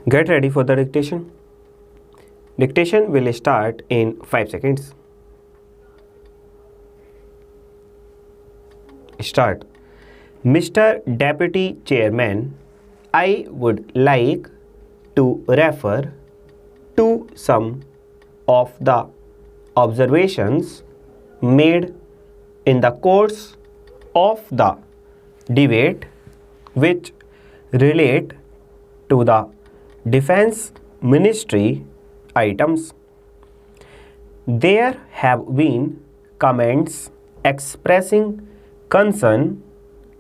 Get ready for the dictation. Dictation will start in 5 seconds. Start. Mr. Deputy Chairman, I would like to refer to some of the observations made in the course of the debate which relate to the Defense Ministry items. There have been comments expressing concern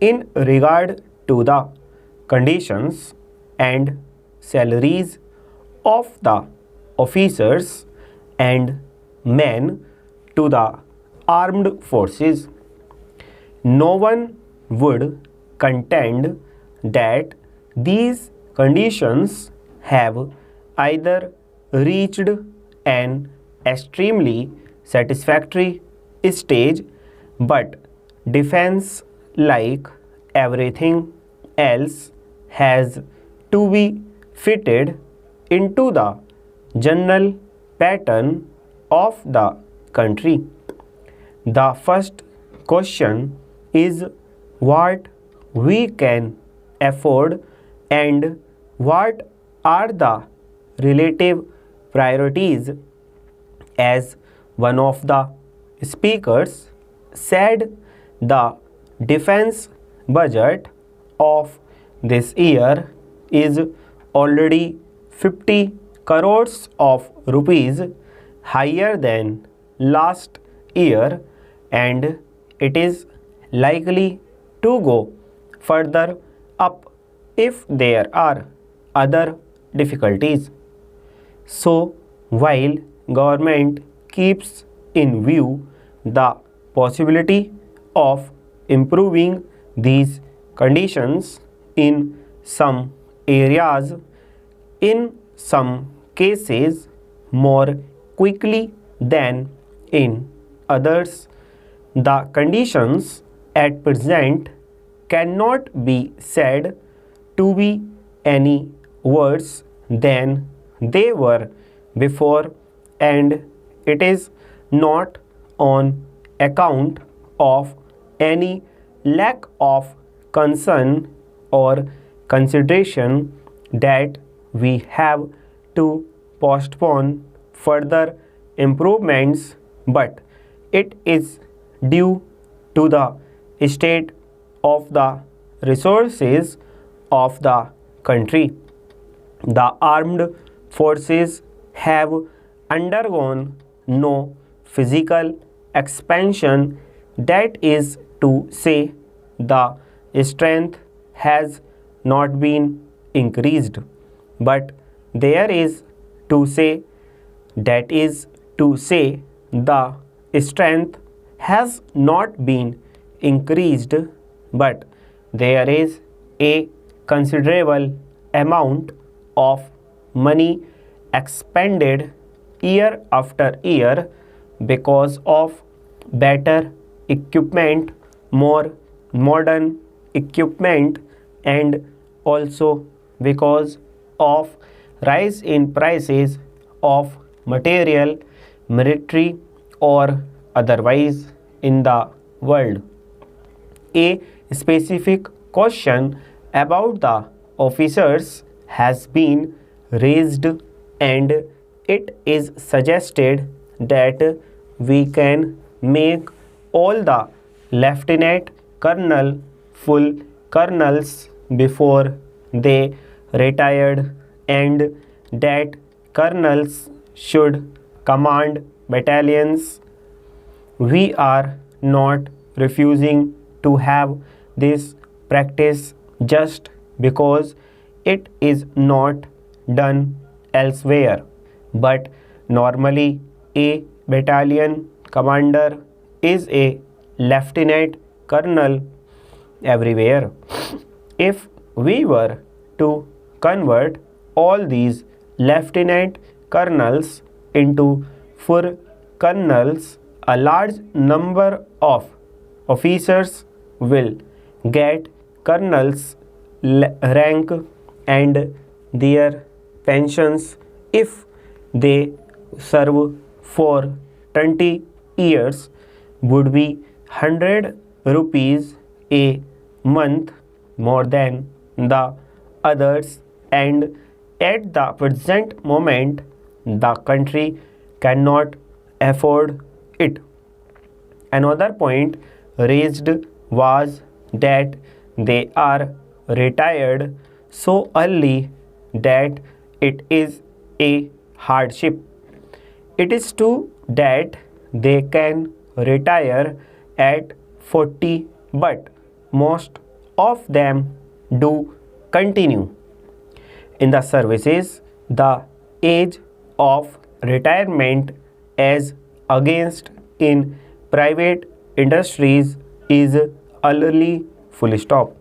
in regard to the conditions and salaries of the officers and men to the armed forces. No one would contend that these conditions have either reached an extremely satisfactory stage, but defense, like everything else, has to be fitted into the general pattern of the country. The first question is what we can afford and what are the relative priorities. As one of the speakers said, the defense budget of this year is already 50 crores of rupees higher than last year, and it is likely to go further up if there are other difficulties. So, while government keeps in view the possibility of improving these conditions in some areas, in some cases more quickly than in others, the conditions at present cannot be said to be any worse than they were before, and it is not on account of any lack of concern or consideration that we have to postpone further improvements, but it is due to the state of the resources of the country. The armed forces have undergone no physical expansion, that is to say, the strength has not been increased, but there is to say, that is to say, the strength has not been increased, but there is a considerable amount of money expended year after year because of better equipment, more modern equipment, and also because of rise in prices of material, military or otherwise in the world. A specific question about the officers has been raised, and it is suggested that we can make all the lieutenant colonel full colonels before they retired, and that colonels should command battalions. We are not refusing to have this practice just because it is not done elsewhere, but normally a battalion commander is a lieutenant colonel everywhere. If we were to convert all these lieutenant colonels into full colonels, a large number of officers will get colonel's rank, and their pensions if they serve for 20 years would be 100 rupees a month more than the others, and at the present moment the country cannot afford it. Another point raised was that they are retired so early that it is a hardship. It is true that they can retire at 40, but most of them do continue in the services. The age of retirement as against in private industries is early, full stop.